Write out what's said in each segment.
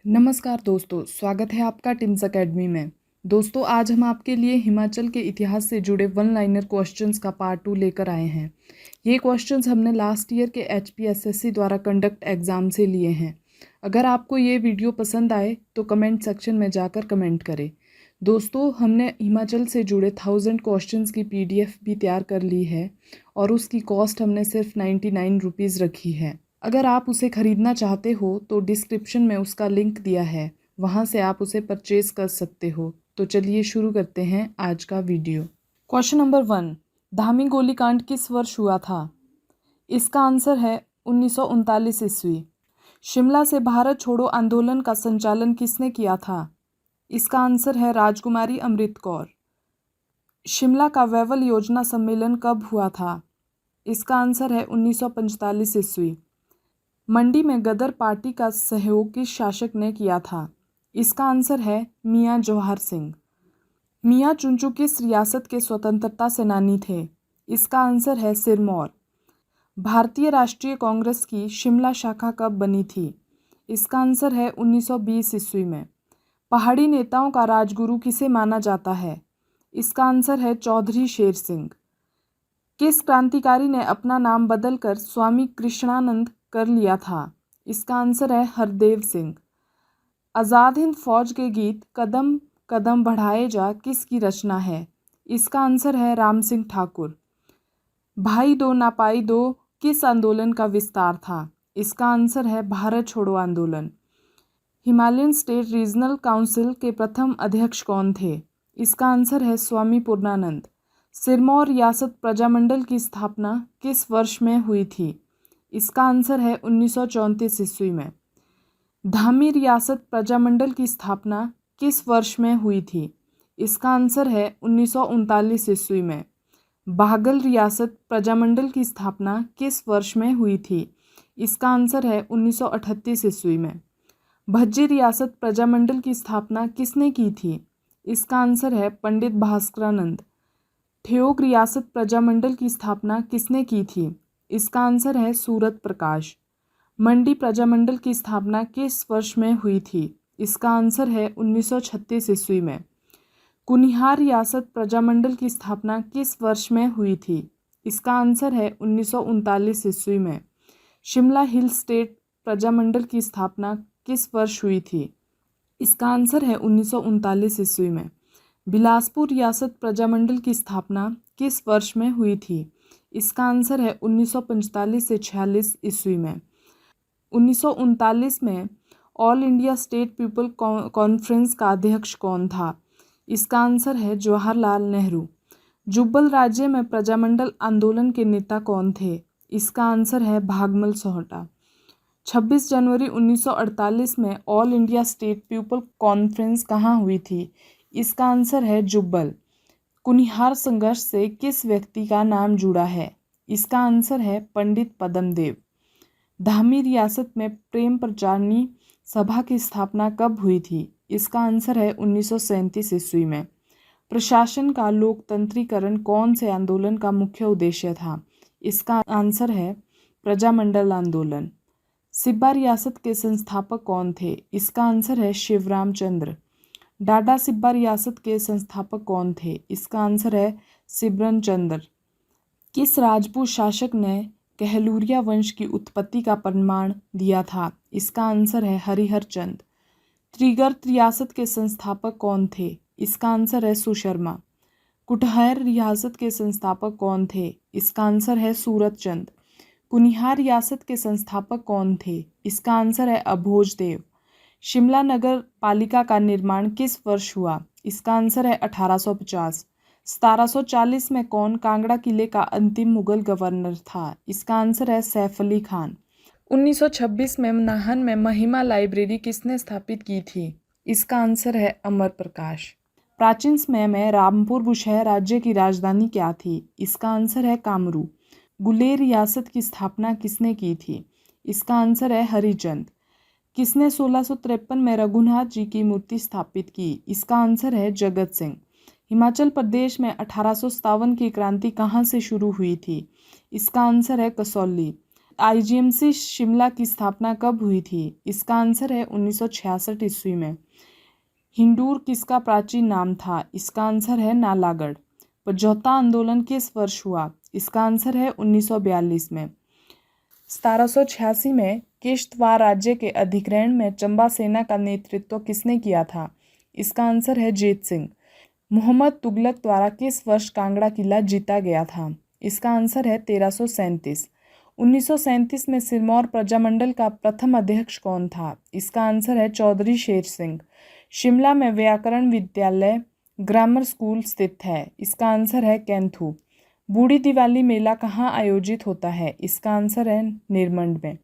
नमस्कार दोस्तों, स्वागत है आपका टिम्स एकेडमी में। दोस्तों, आज हम आपके लिए हिमाचल के इतिहास से जुड़े वन लाइनर क्वेश्चंस का पार्ट 2 लेकर आए हैं। ये क्वेश्चंस हमने लास्ट ईयर के HPSSC द्वारा कंडक्ट एग्ज़ाम से लिए हैं। अगर आपको ये वीडियो पसंद आए तो कमेंट सेक्शन में जाकर कमेंट करें। दोस्तों, हमने हिमाचल से जुड़े 1000 क्वेश्चंस की PDF भी तैयार कर ली है और उसकी कॉस्ट हमने सिर्फ 99 रुपीज़ रखी है। अगर आप उसे ख़रीदना चाहते हो तो डिस्क्रिप्शन में उसका लिंक दिया है, वहाँ से आप उसे परचेज़ कर सकते हो। तो चलिए शुरू करते हैं आज का वीडियो। क्वेश्चन नंबर 1, धामी गोलीकांड किस वर्ष हुआ था? इसका आंसर है 1939 ईस्वी। शिमला से भारत छोड़ो आंदोलन का संचालन किसने किया था? इसका आंसर है राजकुमारी अमृत कौर। शिमला का वेवल योजना सम्मेलन कब हुआ था? इसका आंसर है 1945 ईस्वी। मंडी में गदर पार्टी का सहयोग किस शासक ने किया था? इसका आंसर है मियां जवाहर सिंह। मियां चुंचू किस रियासत के स्वतंत्रता सेनानी थे? इसका आंसर है सिरमौर। भारतीय राष्ट्रीय कांग्रेस की शिमला शाखा कब बनी थी? इसका आंसर है 1920 ईस्वी में। पहाड़ी नेताओं का राजगुरु किसे माना जाता है? इसका आंसर है चौधरी शेर सिंह। किस क्रांतिकारी ने अपना नाम बदलकर स्वामी कृष्णानंद कर लिया था? इसका आंसर है हरदेव सिंह। आज़ाद हिंद फौज के गीत कदम कदम बढ़ाए जा किसकी रचना है? इसका आंसर है राम सिंह ठाकुर। भाई दो नापाई दो किस आंदोलन का विस्तार था? इसका आंसर है भारत छोड़ो आंदोलन। हिमालयन स्टेट रीजनल काउंसिल के प्रथम अध्यक्ष कौन थे? इसका आंसर है स्वामी पूर्णानंद। सिरमौर रियासत प्रजामंडल की स्थापना किस वर्ष में हुई थी? इसका आंसर है 1934 ईस्वी में। धामी रियासत प्रजामंडल की स्थापना किस वर्ष में हुई थी? इसका आंसर है 1939 ईस्वी में। बागल रियासत प्रजामंडल की स्थापना किस वर्ष में हुई थी? इसका आंसर है 1938 ईस्वी में। भज्जी रियासत प्रजामंडल की स्थापना किसने की थी? इसका आंसर है पंडित भास्करानंद। ठियोग रियासत प्रजामंडल की स्थापना किसने की थी? इसका आंसर है सूरत प्रकाश। मंडी प्रजामंडल की स्थापना किस वर्ष में हुई थी? इसका आंसर है 1936 ईस्वी में। कुनिहार रियासत प्रजामंडल की स्थापना किस वर्ष में हुई थी? इसका आंसर है 1939 ईस्वी में। शिमला हिल स्टेट प्रजामंडल की स्थापना किस वर्ष हुई थी? इसका आंसर है 1939 ईस्वी में। बिलासपुर रियासत प्रजामंडल की स्थापना किस वर्ष में हुई थी? इसका आंसर है 1945 से 46 ईस्वी में। 1939 में all India state people conference का अध्यक्ष कौन था? इसका आंसर है जवाहरलाल नेहरू। जुब्बल राज्य में प्रजामंडल आंदोलन के नेता कौन थे? इसका आंसर है भागमल सोहटा। 26 जनवरी 1948 में all India state people conference कहाँ हुई थी? इसका आंसर है जुब्बल। कुनिहार संघर्ष से किस व्यक्ति का नाम जुड़ा है? इसका आंसर है पंडित पद्मदेव। धामी रियासत में प्रेम प्रचारणी सभा की स्थापना कब हुई थी? इसका आंसर है 1937 ईस्वी में। प्रशासन का लोकतंत्रीकरण कौन से आंदोलन का मुख्य उद्देश्य था? इसका आंसर है प्रजामंडल आंदोलन। सिब्बा रियासत के संस्थापक कौन थे? इसका आंसर है शिवराम चंद्र। डाडा सिब्बा रियासत के संस्थापक कौन थे? इसका आंसर है सिबरन चंद्र। किस राजपूत शासक ने कहलूरिया वंश की उत्पत्ति का प्रमाण दिया था? इसका आंसर है हरिहर चंद। त्रिगर्त रियासत के संस्थापक कौन थे? इसका आंसर है सुशर्मा। कुटहर रियासत के संस्थापक कौन थे? इसका आंसर है सूरत चंद। कुनिहार रियासत के संस्थापक कौन थे? इसका आंसर है अभोजदेव। शिमला नगर पालिका का निर्माण किस वर्ष हुआ? इसका आंसर है 1850। 1740 में कौन कांगड़ा किले का अंतिम मुगल गवर्नर था? इसका आंसर है सैफ अली खान। 1926 में नाहन में महिमा लाइब्रेरी किसने स्थापित की थी? इसका आंसर है अमर प्रकाश। प्राचीन समय में रामपुर बुशहर राज्य की राजधानी क्या थी? इसका आंसर है कामरू। गुलेर रियासत की स्थापना किसने की थी? इसका आंसर है हरिचंद। किसने 1653 में रघुनाथ जी की मूर्ति स्थापित की? इसका आंसर है जगत सिंह। हिमाचल प्रदेश में 1857 की क्रांति कहाँ से शुरू हुई थी? इसका आंसर है कसौली। आईजीएमसी शिमला की स्थापना कब हुई थी? इसका आंसर है 1966 ईस्वी में। हिंडूर किसका प्राचीन नाम था? इसका आंसर है नालागढ़। समझौता आंदोलन किस वर्ष हुआ? इसका आंसर है 1942 में। 1786 में किश्तवाड़ राज्य के अधिग्रहण में चंबा सेना का नेतृत्व किसने किया था? इसका आंसर है जीत सिंह। मोहम्मद तुगलक द्वारा किस वर्ष कांगड़ा किला जीता गया था? इसका आंसर है 1337। 1937 में सिरमौर प्रजामंडल का प्रथम अध्यक्ष कौन था? इसका आंसर है चौधरी शेर सिंह। शिमला में व्याकरण विद्यालय ग्रामर स्कूल स्थित है। इसका आंसर है कैंथू। बूढ़ी दिवाली मेला कहाँ आयोजित होता है? इसका आंसर है निरमंड में।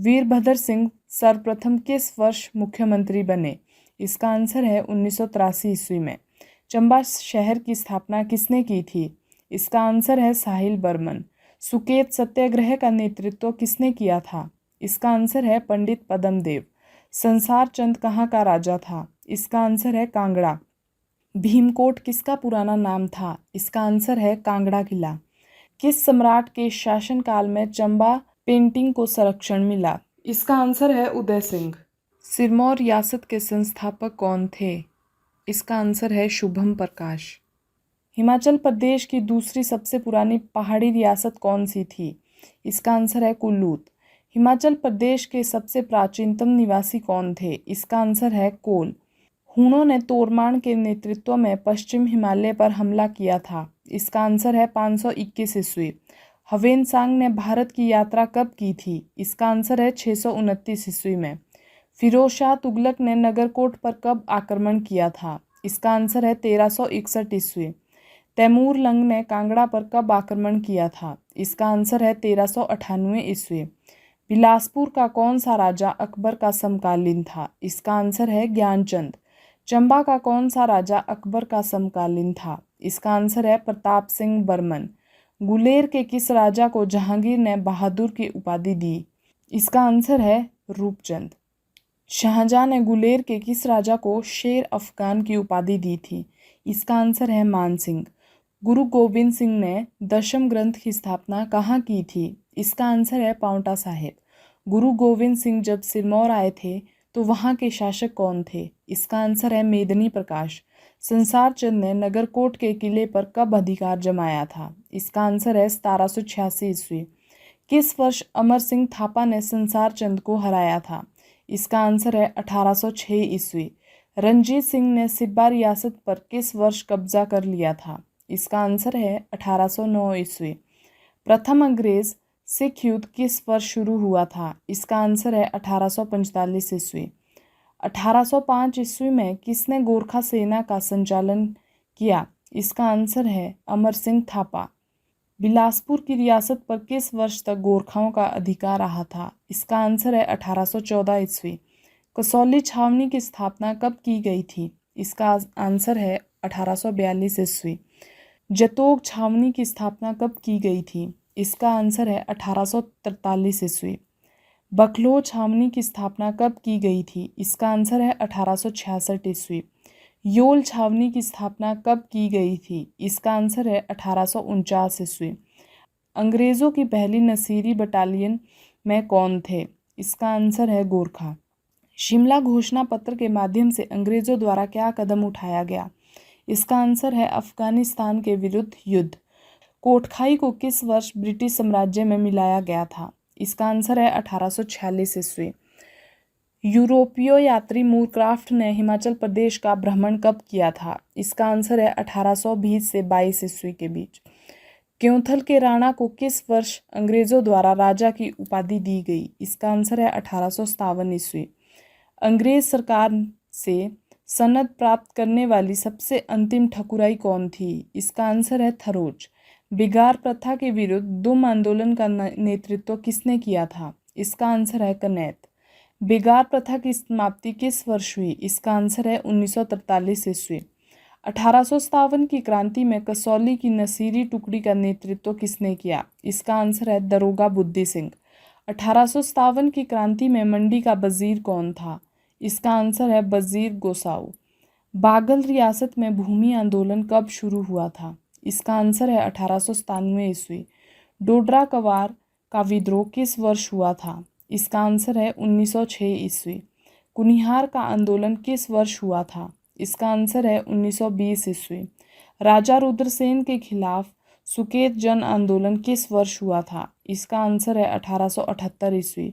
वीरभद्र सिंह सर्वप्रथम किस वर्ष मुख्यमंत्री बने? इसका आंसर है 1983 ईस्वी में। चंबा शहर की स्थापना किसने की थी? इसका आंसर है साहिल बर्मन। सुकेत सत्याग्रह का नेतृत्व किसने किया था? इसका आंसर है पंडित पद्मदेव। संसार चंद कहाँ का राजा था? इसका आंसर है कांगड़ा। भीमकोट किसका पुराना नाम था? इसका आंसर है कांगड़ा किला। किस सम्राट के शासनकाल में चंबा पेंटिंग को संरक्षण मिला? इसका आंसर है उदय सिंह। सिरमौर रियासत के संस्थापक कौन थे? इसका आंसर है शुभम प्रकाश। हिमाचल प्रदेश की दूसरी सबसे पुरानी पहाड़ी रियासत कौन सी थी? इसका आंसर है कुल्लू। हिमाचल प्रदेश के सबसे प्राचीनतम निवासी कौन थे? इसका आंसर है कोल। हूणों ने तोरमान के नेतृत्व में पश्चिम हिमालय पर हमला किया था। इसका आंसर है 521 ईस्वी। हवेनसांग ने भारत की यात्रा कब की थी? इसका आंसर है 629 ईस्वी में। फिरोज शाह तुगलक ने नगरकोट पर कब आक्रमण किया था? इसका आंसर है 1361 ईस्वी। तैमूर लंग ने कांगड़ा पर कब आक्रमण किया था? इसका आंसर है 1398 ईस्वी। बिलासपुर का कौन सा राजा अकबर का समकालीन था? इसका आंसर है ज्ञानचंद। चंबा का कौन सा राजा अकबर का समकालीन था? इसका आंसर है प्रताप सिंह बर्मन। गुलेर के किस राजा को जहांगीर ने बहादुर की उपाधि दी? इसका आंसर है रूपचंद। शाहजहां ने गुलेर के किस राजा को शेर अफगान की उपाधि दी थी? इसका आंसर है मानसिंह। गुरु गोविंद सिंह ने दशम ग्रंथ की स्थापना कहाँ की थी? इसका आंसर है पांवटा साहिब। गुरु गोविंद सिंह जब सिरमौर आए थे तो वहाँ के शासक कौन थे? इसका आंसर है मेदिनी प्रकाश। संसार चंद ने नगरकोट के किले पर कब अधिकार जमाया था? इसका आंसर है 1786 ईस्वी। किस वर्ष अमर सिंह थापा ने संसार चंद को हराया था? इसका आंसर है 1806 ईस्वी। रंजीत सिंह ने सिब्बा रियासत पर किस वर्ष कब्जा कर लिया था? इसका आंसर है 1809 ईस्वी। प्रथम अंग्रेज सिख युद्ध किस वर्ष शुरू हुआ था? इसका आंसर है 1845 ईस्वी। 1805 ईस्वी में किसने गोरखा सेना का संचालन किया? इसका आंसर है अमर सिंह थापा। बिलासपुर की रियासत पर किस वर्ष तक गोरखाओं का अधिकार रहा था? इसका आंसर है 1814 ईस्वी। कसौली छावनी की स्थापना कब की गई थी? इसका आंसर है 1842 ईस्वी। जतोग छावनी की स्थापना कब की गई थी? इसका आंसर है 1843 ईस्वी। बखलो छावनी की स्थापना कब की गई थी? इसका आंसर है 1866 ईस्वी। योल छावनी की स्थापना कब की गई थी? इसका आंसर है 1849 ईस्वी। अंग्रेज़ों की पहली नसीरी बटालियन में कौन थे? इसका आंसर है गोरखा। शिमला घोषणा पत्र के माध्यम से अंग्रेज़ों द्वारा क्या कदम उठाया गया? इसका आंसर है अफगानिस्तान के विरुद्ध युद्ध। कोटखाई को किस वर्ष ब्रिटिश साम्राज्य में मिलाया गया था? इसका आंसर है 1846 ईस्वी। यूरोपीय यात्री मूरक्राफ्ट ने हिमाचल प्रदेश का भ्रमण कब किया था? इसका आंसर है 1820 से 22 ईस्वी के बीच। क्योंथल के राणा को किस वर्ष अंग्रेजों द्वारा राजा की उपाधि दी गई? इसका आंसर है 1857 ईस्वी। अंग्रेज सरकार से सनद प्राप्त करने वाली सबसे अंतिम ठकुराई कौन थी? इसका आंसर है थरोज। बिगार प्रथा के विरुद्ध दुम आंदोलन का नेतृत्व किसने किया था? इसका आंसर है कनैत। बिगार प्रथा की समाप्ति किस वर्ष हुई? इसका आंसर है 1943 ईस्वी। 1857 की क्रांति में कसौली की नसीरी टुकड़ी का नेतृत्व किसने किया? इसका आंसर है दरोगा बुद्धि सिंह। 1857 की क्रांति में मंडी का वजीर कौन था? इसका आंसर है वजीर गोसाऊ। बागल रियासत में भूमि आंदोलन कब शुरू हुआ था? इसका आंसर है 1897 ईस्वी। डोडरा कवार का विद्रोह किस वर्ष हुआ था? इसका आंसर है 1906 ईस्वी। कुनिहार का आंदोलन किस वर्ष हुआ था? इसका आंसर है 1920 ईस्वी। राजा रुद्रसेन के खिलाफ सुकेत जन आंदोलन किस वर्ष हुआ था? इसका आंसर है 1878 ईस्वी।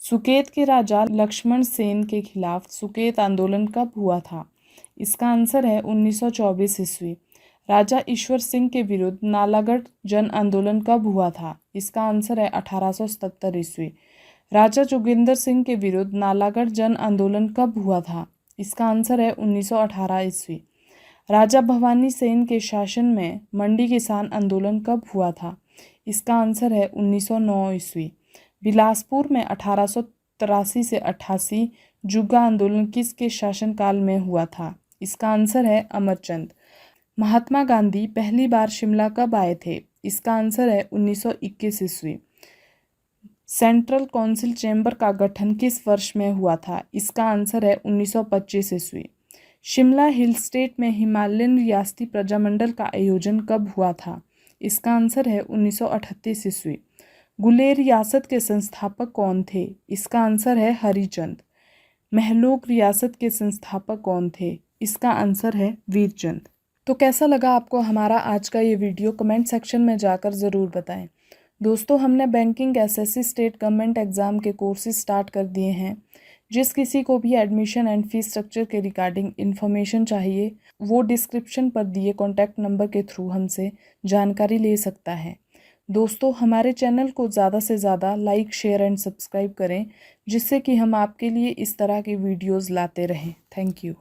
सुकेत के राजा लक्ष्मण सेन के खिलाफ सुकेत आंदोलन कब हुआ था? इसका आंसर है 1924 ईस्वी। राजा ईश्वर सिंह के विरुद्ध नालागढ़ जन आंदोलन कब हुआ था? इसका आंसर है 1877 ईस्वी। राजा जोगिंदर सिंह के विरुद्ध नालागढ़ जन आंदोलन कब हुआ था? इसका आंसर है 1918 ईस्वी। राजा भवानी सेन के शासन में मंडी किसान आंदोलन कब हुआ था? इसका आंसर है 1909 ईस्वी। बिलासपुर में 1883 से 88 जुग्गा आंदोलन किसके शासनकाल में हुआ था? इसका आंसर है अमरचंद। महात्मा गांधी पहली बार शिमला कब आए थे? इसका आंसर है 1921 ईस्वी। सेंट्रल काउंसिल चैम्बर का गठन किस वर्ष में हुआ था? इसका आंसर है 1925 ईस्वी। शिमला हिल स्टेट में हिमालयन रियासती प्रजामंडल का आयोजन कब हुआ था? इसका आंसर है 1938 ईस्वी। गुलेर रियासत के संस्थापक कौन थे? इसका आंसर है हरिचंद। महलोक रियासत के संस्थापक कौन थे? इसका आंसर है वीरचंद। तो कैसा लगा आपको हमारा आज का ये वीडियो? कमेंट सेक्शन में जाकर ज़रूर बताएं। दोस्तों, हमने banking SSC state government exam के कोर्सेज स्टार्ट कर दिए हैं। जिस किसी को भी एडमिशन एंड फीस स्ट्रक्चर के रिगार्डिंग इन्फॉर्मेशन चाहिए, वो डिस्क्रिप्शन पर दिए कॉन्टैक्ट नंबर के थ्रू हमसे जानकारी ले सकता है। दोस्तों, हमारे चैनल को ज़्यादा से ज़्यादा लाइक, शेयर एंड सब्सक्राइब करें, जिससे कि हम आपके लिए इस तरह की वीडियोज़ लाते रहें। Thank you.